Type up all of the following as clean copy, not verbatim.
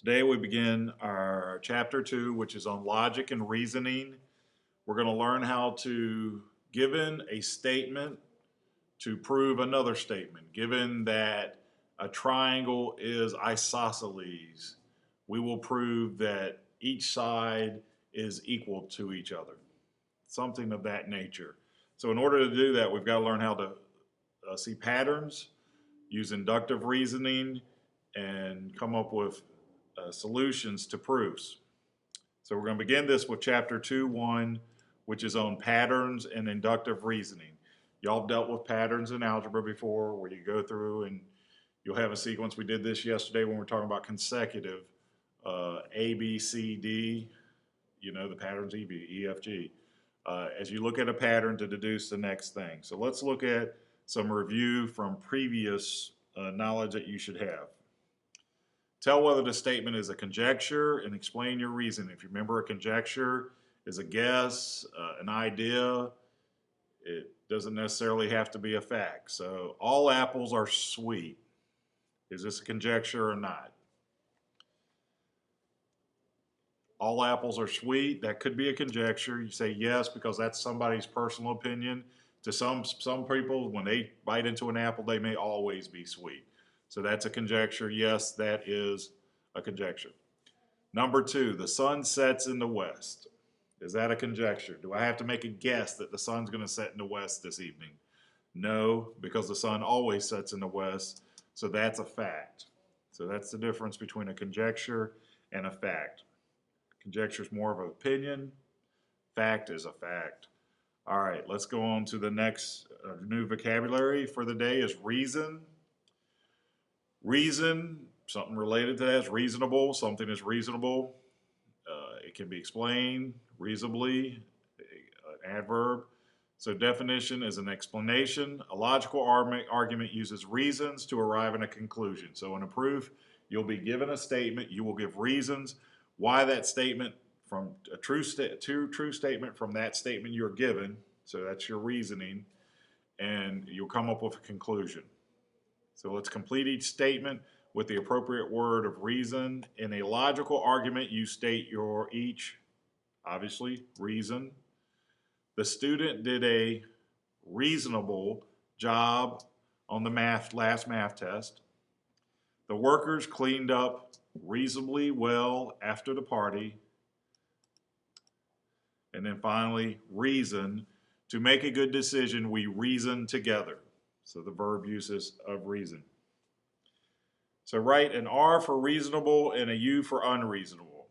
Today we begin our chapter 2, which is on logic and reasoning. We're going to learn how to, given a statement, to prove another statement. Given that a triangle is isosceles, we will prove that each side is equal to each other. Something of that nature. So in order to do that, we've got to learn how to see patterns, use inductive reasoning, and come up with solutions to proofs. So we're going to begin this with chapter 2.1, which is on patterns and inductive reasoning. Y'all dealt with patterns in algebra before, where you go through and you'll have a sequence. We did this yesterday when we were talking about consecutive A, B, C, D. You know the patterns E, B, E, F, G. As you look at a pattern to deduce the next thing. So let's look at some review from previous knowledge that you should have. Tell whether the statement is a conjecture and explain your reason. If you remember, a conjecture is a guess, an idea. It doesn't necessarily have to be a fact. So all apples are sweet. Is this a conjecture or not? All apples are sweet. That could be a conjecture. You say yes because that's somebody's personal opinion. To some people, when they bite into an apple, they may always be sweet. So that's a conjecture. Yes, that is a conjecture. Number 2, the sun sets in the west. Is that a conjecture? Do I have to make a guess that the sun's going to set in the west this evening? No, because the sun always sets in the west. So that's a fact. So that's the difference between a conjecture and a fact. Conjecture is more of an opinion. Fact is a fact. All right, let's go on to the next new vocabulary for the day is reason. Reason, something related to that is reasonable. Something is reasonable. It can be explained reasonably, an adverb. So definition is an explanation. A logical argument uses reasons to arrive at a conclusion. So in a proof, you'll be given a statement. You will give reasons why that statement from a true statement from that statement you're given. So that's your reasoning. And you'll come up with a conclusion. So let's complete each statement with the appropriate word of reason. In a logical argument, you state your each, obviously, reason. The student did a reasonable job on the last math test. The workers cleaned up reasonably well after the party. And then finally, reason. To make a good decision, we reason together. So the verb uses of reason. So write an R for reasonable and a U for unreasonable.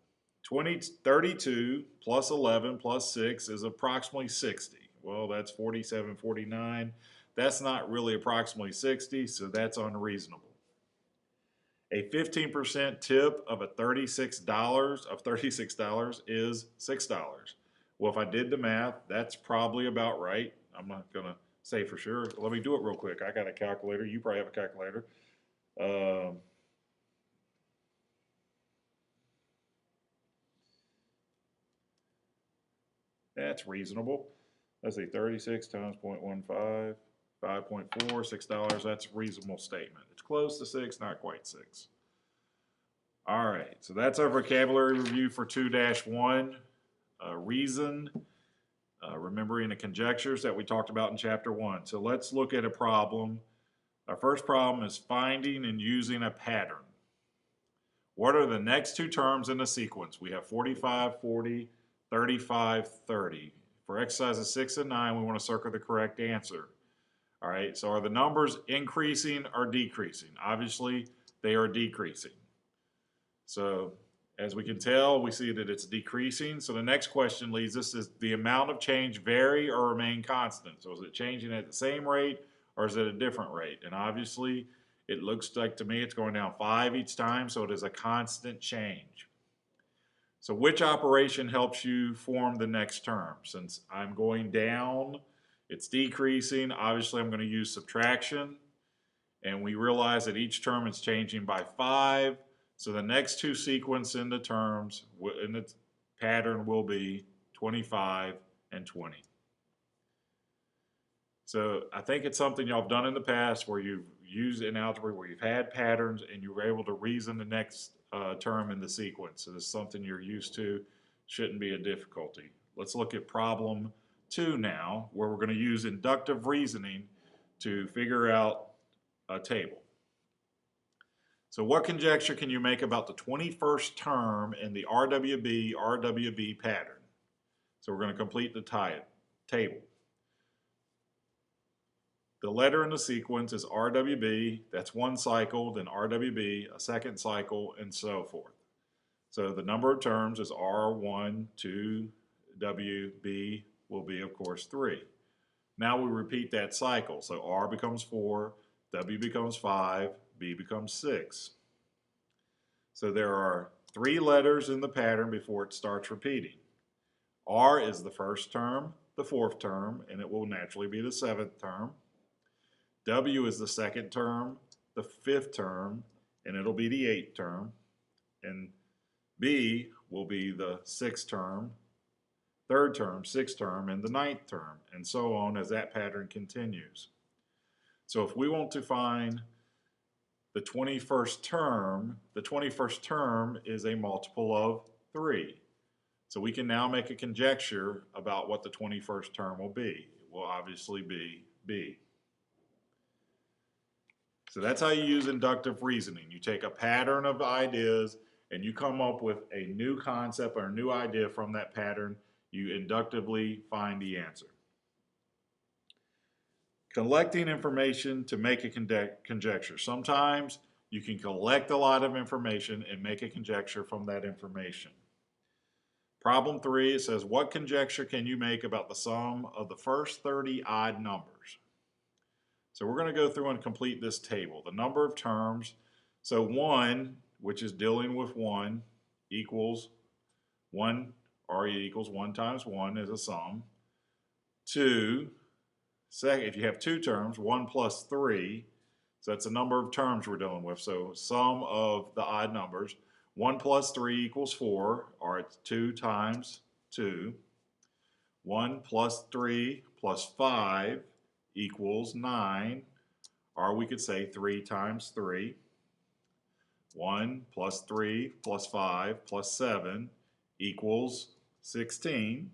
32 plus 11 plus 6 is approximately 60. Well, that's 47, 49. That's not really approximately 60, so that's unreasonable. A 15% tip of $36 is $6. Well, if I did the math, that's probably about right. I'm not going to say for sure. Let me do it real quick. I got a calculator. You probably have a calculator. That's reasonable. Let's see, 36 times 0.15, 5.4, $6. That's a reasonable statement. It's close to 6, not quite 6. All right, so that's our vocabulary review for 2-1. Reason, remembering the conjectures that we talked about in chapter 1. So let's look at a problem. Our first problem is finding and using a pattern. What are the next two terms in the sequence? We have 45, 40, 35, 30. For exercises 6 and 9, we want to circle the correct answer. All right, so are the numbers increasing or decreasing? Obviously, they are decreasing. So as we can tell, we see that it's decreasing. So the next question leads us is the amount of change vary or remain constant? So is it changing at the same rate or is it a different rate? And obviously, it looks like to me it's going down 5 each time, so it is a constant change. So which operation helps you form the next term? Since I'm going down, it's decreasing. Obviously, I'm going to use subtraction. And we realize that each term is changing by 5. So the next two sequence in the terms, in the pattern will be 25 and 20. So I think it's something y'all have done in the past where you've used in algebra where you've had patterns and you were able to reason the next term in the sequence. So this is something you're used to, shouldn't be a difficulty. Let's look at problem 2 now, where we're going to use inductive reasoning to figure out a table. So what conjecture can you make about the 21st term in the RWB pattern? So we're going to complete the table. The letter in the sequence is RWB, that's one cycle, then RWB, a second cycle, and so forth. So the number of terms is R1, 2, WB will be, of course, 3. Now we repeat that cycle. So R becomes 4, W becomes 5, B becomes 6. So there are 3 letters in the pattern before it starts repeating. R is the first term, the 4th term, and it will naturally be the 7th term. W is the 2nd term, the 5th term, and it'll be the 8th term. And B will be the 6th term, 3rd term, 6th term, and the 9th term, and so on as that pattern continues. So if we want to find the 21st term is a multiple of 3. So we can now make a conjecture about what the 21st term will be. It will obviously be B. So that's how you use inductive reasoning. You take a pattern of ideas and you come up with a new concept or a new idea from that pattern. You inductively find the answer. Collecting information to make a conjecture. Sometimes you can collect a lot of information and make a conjecture from that information. Problem 3, it says, what conjecture can you make about the sum of the first 30 odd numbers? So we're going to go through and complete this table. The number of terms, so 1, which is dealing with 1, equals 1, RE equals 1 times 1 is a sum. 2, second, if you have 2 terms, 1 plus 3, so that's the number of terms we're dealing with. So sum of the odd numbers. 1 plus 3 equals 4, or it's 2 times 2. 1 plus 3 plus 5 equals 9, or we could say 3 times 3. 1 plus 3 plus 5 plus 7 equals 16.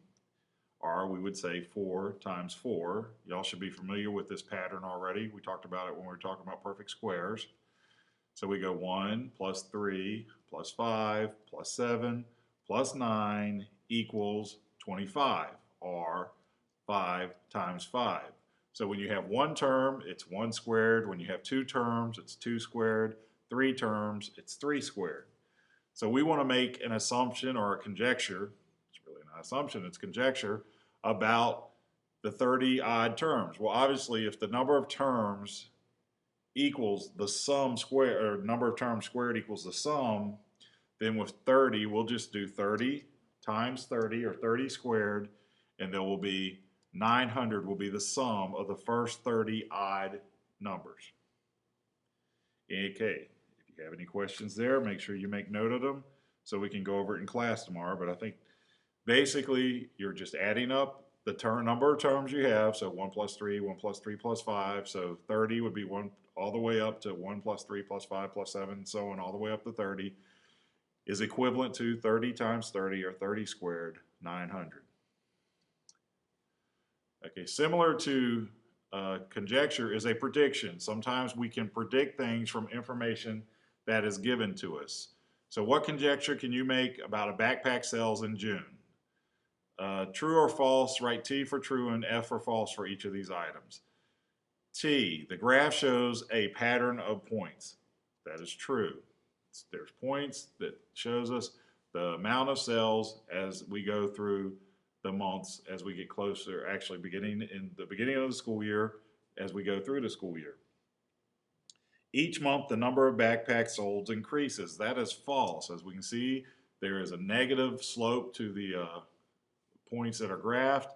Or we would say 4 times 4. Y'all should be familiar with this pattern already. We talked about it when we were talking about perfect squares. So we go 1 plus 3 plus 5 plus 7 plus 9 equals 25, or 5 times 5. So when you have one term, it's 1 squared. When you have 2 terms, it's 2 squared. 3 terms, it's 3 squared. So we want to make an assumption or a conjecture. It's really not assumption, it's conjecture about the 30 odd terms. Well, obviously, if the number of terms equals the sum squared, or number of terms squared equals the sum, then with 30, we'll just do 30 times 30, or 30 squared, and there will be 900 will be the sum of the first 30 odd numbers. Okay, if you have any questions there, make sure you make note of them so we can go over it in class tomorrow. But I think basically you're just adding up the number of terms you have. So 1 plus 3, 1 plus 3 plus 5. So 30 would be 1 all the way up to 1 plus 3 plus 5 plus 7, so on, all the way up to 30, is equivalent to 30 times 30, or 30 squared, 900. Okay, similar to conjecture is a prediction. Sometimes we can predict things from information that is given to us. So what conjecture can you make about a backpack sells in June? True or false, write T for true and F for false for each of these items. T, the graph shows a pattern of points. That is true. There's points that shows us the amount of sales as we go through the months, as we get closer, actually beginning in the beginning of the school year, as we go through the school year. Each month, the number of backpacks sold increases. That is false. As we can see, there is a negative slope to the points that are graphed,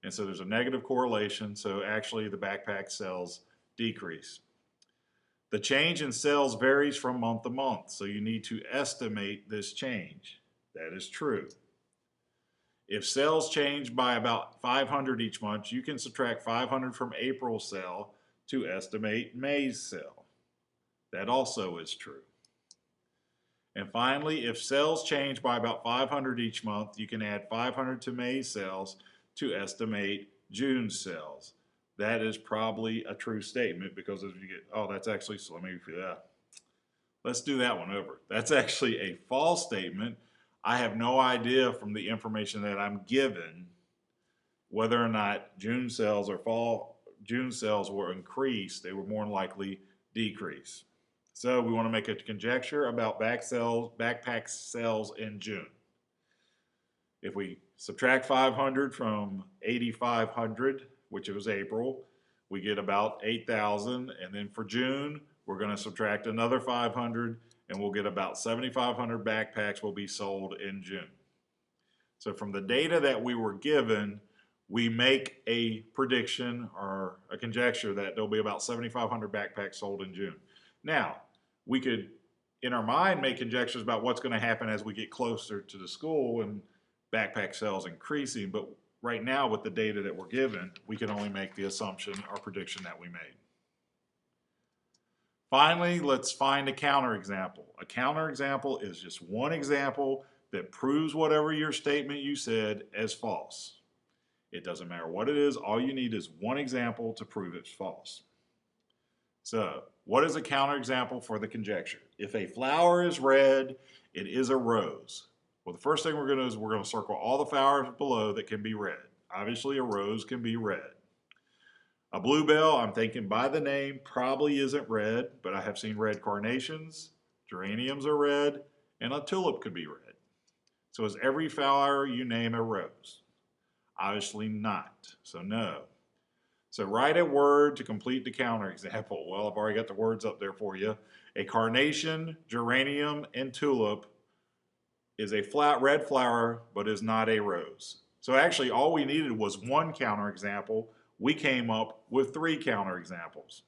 and so there's a negative correlation, so actually the backpack sales decrease. The change in sales varies from month to month, so you need to estimate this change. That is true. If sales change by about 500 each month, you can subtract 500 from April's sale to estimate May's sale. That also is true. And finally, if sales change by about 500 each month, you can add 500 to May's sales to estimate June's sales. That is probably a true statement because as you get, oh, that's actually, so let me, let's do that one over. That's actually a false statement. I have no idea from the information that I'm given whether or not June sales or June sales were increased. They were more than likely decrease. So we want to make a conjecture about backpack sales in June. If we subtract 500 from 8,500, which was April, we get about 8,000. And then for June, we're going to subtract another 500 and we'll get about 7,500 backpacks will be sold in June. So from the data that we were given, we make a prediction or a conjecture that there'll be about 7,500 backpacks sold in June. Now, we could, in our mind, make conjectures about what's going to happen as we get closer to the school and backpack sales increasing, but right now with the data that we're given, we can only make the assumption or prediction that we made. Finally, let's find a counterexample. A counterexample is just one example that proves whatever your statement you said as false. It doesn't matter what it is, all you need is one example to prove it's false. So, what is a counterexample for the conjecture? If a flower is red, it is a rose. Well, the first thing we're going to do is we're going to circle all the flowers below that can be red. Obviously, a rose can be red. A bluebell, I'm thinking by the name, probably isn't red, but I have seen red carnations, geraniums are red, and a tulip could be red. So is every flower you name a rose? Obviously not, so no. So write a word to complete the counterexample. Well, I've already got the words up there for you. A carnation, geranium, and tulip is a flat red flower, but is not a rose. So actually all we needed was one counterexample. We came up with 3 counterexamples.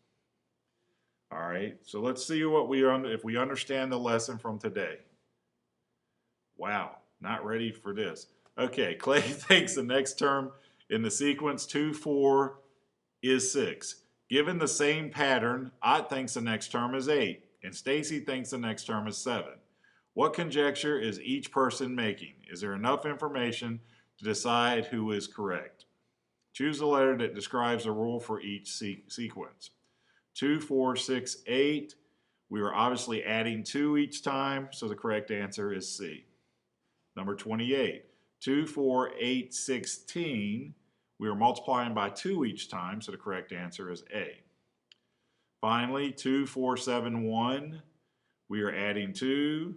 All right, so let's see what if we understand the lesson from today. Wow, not ready for this. Okay, Clay thinks the next term in the sequence 2, 4 is 6. Given the same pattern, Ott thinks the next term is 8, and Stacy thinks the next term is 7. What conjecture is each person making? Is there enough information to decide who is correct? Choose the letter that describes the rule for each sequence. 2, 4, 6, 8. We are obviously adding 2 each time, so the correct answer is C. Number 28. 2, 4, 8, 16. We are multiplying by 2 each time, so the correct answer is A. Finally, 2, 4, 7, 1. We are adding 2,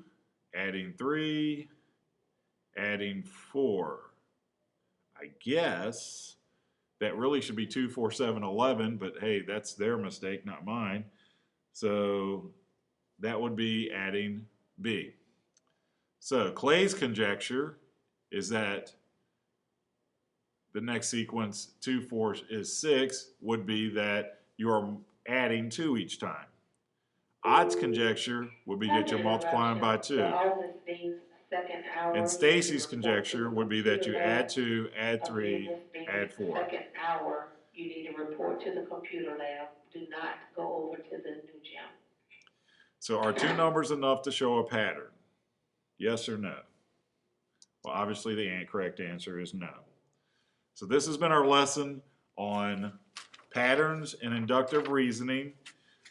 adding 3, adding 4. I guess that really should be 2, 4, 7, 11, but hey, that's their mistake, not mine. So that would be adding B. So Clay's conjecture is that the next sequence, 2, 4 is 6, would be that you are adding 2 each time. Ott's conjecture would be that you're multiplying by 2. And Stacy's conjecture would be that you add 2, add 3, add 4. Second hour, you need to report to the computer lab. Do not go over to the new gym. So are 2 numbers enough to show a pattern? Yes or no? Well, obviously the correct answer is no. So this has been our lesson on patterns and inductive reasoning.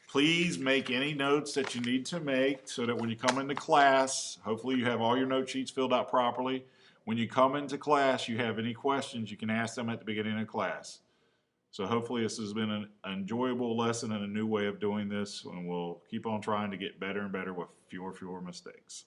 Please make any notes that you need to make so that when you come into class, hopefully you have all your note sheets filled out properly. When you come into class, you have any questions, you can ask them at the beginning of class. So hopefully this has been an enjoyable lesson and a new way of doing this, and we'll keep on trying to get better and better with fewer mistakes.